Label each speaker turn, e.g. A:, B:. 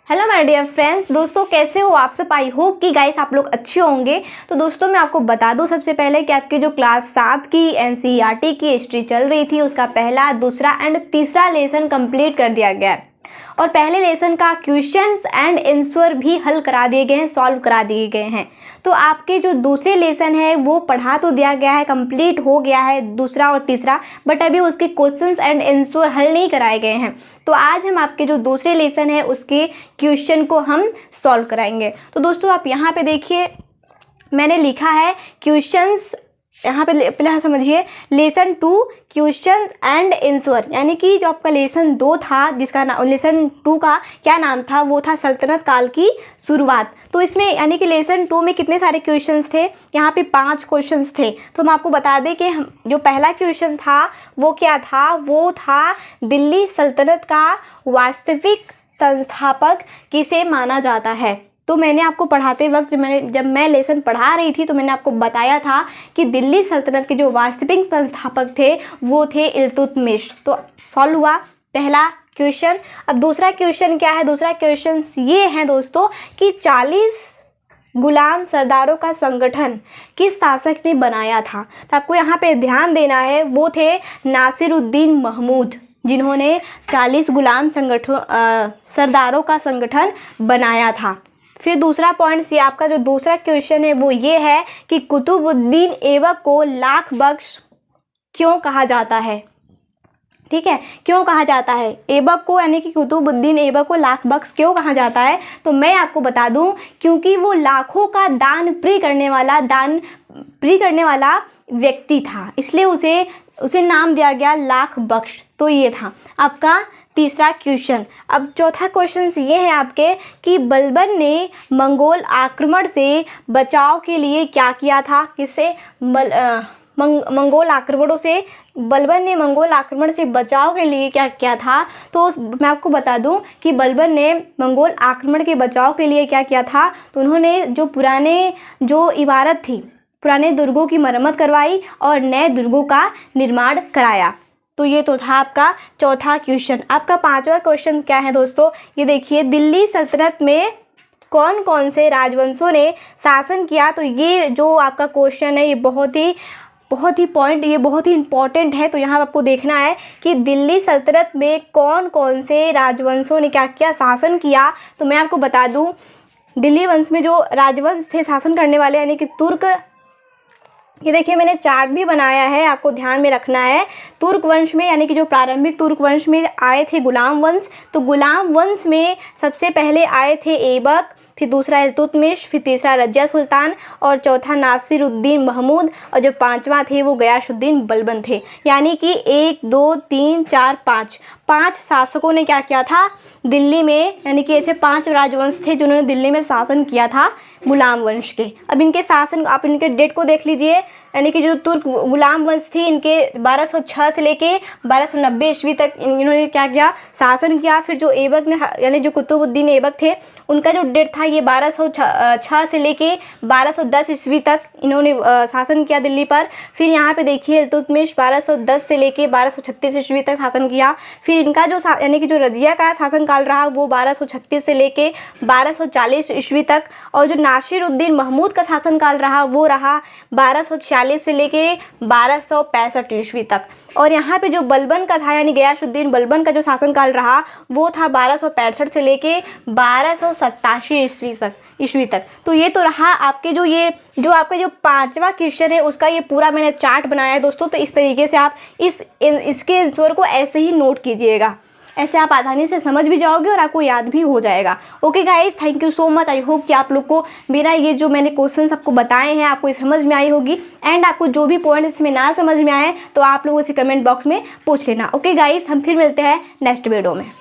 A: Hello my dear friends, दोस्तों कैसे हो आप सब। आई होप कि गाइस आप लोग अच्छे होंगे। तो दोस्तों मैं आपको बता दूं सबसे पहले कि आपकी जो क्लास 7 की एनसीईआरटी की हिस्ट्री चल रही थी उसका पहला, दूसरा एंड तीसरा लेसन कंप्लीट कर दिया गया है और पहले लेसन का क्वेश्चंस एंड आंसर भी हल करा दिए गए हैं, सॉल्व करा दिए गए हैं। तो आपके जो दूसरे लेसन है वो पढ़ा तो दिया गया है, कंप्लीट हो गया है दूसरा और तीसरा, बट अभी उसके क्वेश्चंस एंड आंसर हल नहीं कराए गए हैं। तो आज हम आपके जो दूसरे लेसन है उसके क्वेश्चन को हम सॉल्व कराएंगे। तो दोस्तों आप यहाँ पे देखिए, मैंने लिखा है क्वेश्चंस, यहाँ पे पहले समझिए लेसन 2 क्वेश्चन एंड आंसर, यानी कि जो आपका लेसन 2 था जिसका नाम, लेसन 2 का क्या नाम था, वो था सल्तनत काल की शुरुआत। तो इसमें यानी कि लेसन 2 में कितने सारे क्वेश्चंस थे, यहाँ पे 5 क्वेश्चंस थे। तो हम आपको बता दें कि जो पहला क्वेश्चन था वो क्या था, वो था दिल्ली सल्तनत का वास्तविक संस्थापक किसे माना जाता है। तो मैंने आपको पढ़ाते वक्त जब मैं लेसन पढ़ा रही थी तो मैंने आपको बताया था कि दिल्ली सल्तनत के जो वास्तविक संस्थापक थे वो थे इल्तुतमिश। तो सॉल्व हुआ पहला क्वेश्चन। अब दूसरा क्वेश्चन क्या है, दूसरा क्वेश्चन ये है दोस्तों कि 40 गुलाम सरदारों का संगठन किस शासक ने बनाया था। तो आपको यहाँ पे ध्यान देना है, वो थे नासिरुद्दीन महमूद, जिन्होंने 40 गुलाम सरदारों का संगठन बनाया था। फिर दूसरा पॉइंट ये आपका जो दूसरा क्वेश्चन है वो ये है कि कुतुबुद्दीन ऐबक को लाख बख्श क्यों कहा जाता है। ठीक है, क्यों कहा जाता है ऐबक को, यानी कि कुतुबुद्दीन ऐबक को लाख बख्श क्यों कहा जाता है। तो मैं आपको बता दूं, क्योंकि वो लाखों का दान प्री करने वाला व्यक्ति था, इसलिए उसे नाम दिया गया लाख बख्श। तो ये था आपका तीसरा क्वेश्चन। अब चौथा क्वेश्चन ये है आपके कि बलबन ने मंगोल आक्रमण से बचाव के लिए क्या किया था। किससे, मंगोल आक्रमणों से, बलबन ने मंगोल आक्रमण से बचाव के लिए क्या किया था। तो मैं आपको बता दूं कि बलबन ने मंगोल आक्रमण के बचाव के लिए क्या किया था। तो उन्होंने जो पुराने जो इमारत थी, पुराने दुर्गों की मरम्मत करवाई और नए दुर्गों का निर्माण कराया। तो ये तो था आपका चौथा क्वेश्चन। आपका पांचवा क्वेश्चन क्या है दोस्तों, ये देखिए, दिल्ली सल्तनत में कौन कौन से राजवंशों ने शासन किया। तो ये जो आपका क्वेश्चन है ये बहुत ही इम्पॉर्टेंट है। तो यहाँ आपको देखना है कि दिल्ली सल्तनत में कौन कौन से राजवंशों ने क्या किया, शासन किया। तो मैं आपको बता दूँ, दिल्ली वंश में जो राजवंश थे शासन करने वाले, यानी कि तुर्क, ये देखिए मैंने चार्ट भी बनाया है, आपको ध्यान में रखना है। तुर्क वंश में, यानी कि जो प्रारंभिक तुर्क वंश में आए थे गुलाम वंश, तो गुलाम वंश में सबसे पहले आए थे ऐबक, फिर दूसरा इल्तुतमिश, फिर तीसरा रजिया सुल्तान और चौथा नासिरुद्दीन महमूद और जो पांचवा थे वो गयासुद्दीन बलबन थे। यानी कि 1 2 3 4 5 शासकों ने क्या किया था दिल्ली में, यानी कि ऐसे 5 राजवंश थे जिन्होंने दिल्ली में शासन किया था गुलाम वंश के। अब इनके शासन, आप इनके डेट को देख लीजिए, यानी कि जो तुर्क गुलाम वंश थी इनके 1206 से लेके 1290 ईस्वी तक इन्होंने क्या किया, शासन किया। फिर जो ऐबक ने, यानी जो कुतुबुद्दीन ऐबक थे, उनका जो डेट था ये 1206 से लेके 1210 ईस्वी तक इन्होंने शासन किया दिल्ली पर। फिर यहाँ पे देखिए इल्तुतमिश 1210 से लेके 1236 ईस्वी तक शासन किया। फिर इनका जो यानी कि जो रजिया का शासनकाल रहा वो 1236 से लेके 1240 ईस्वी तक, और जो नासिरुद्दीन महमूद का शासनकाल रहा वो रहा 1246 से लेके 1265 ईस्वी तक। और यहाँ पे जो बलबन का था, यानी गयासुद्दीन बलबन का जो शासनकाल रहा वो था 1265 से लेके 1287 ईस्वी तक। तो ये तो रहा आपके जो आपका जो पांचवा क्वेश्चन है उसका ये पूरा मैंने चार्ट बनाया है दोस्तों। तो इस तरीके से आप इसके आंसर को ऐसे ही नोट कीजिएगा, ऐसे आप आसानी से समझ भी जाओगे और आपको याद भी हो जाएगा। Okay guys, thank you so much. I hope कि आप लोग को मेरा ये जो मैंने क्वेश्चंस आपको बताए हैं आपको समझ में आई होगी। एंड आपको जो भी पॉइंट इसमें ना समझ में आए तो आप लोग इसे कमेंट बॉक्स में पूछ लेना। ओके गाइस, हम फिर मिलते हैं नेक्स्ट वीडियो में।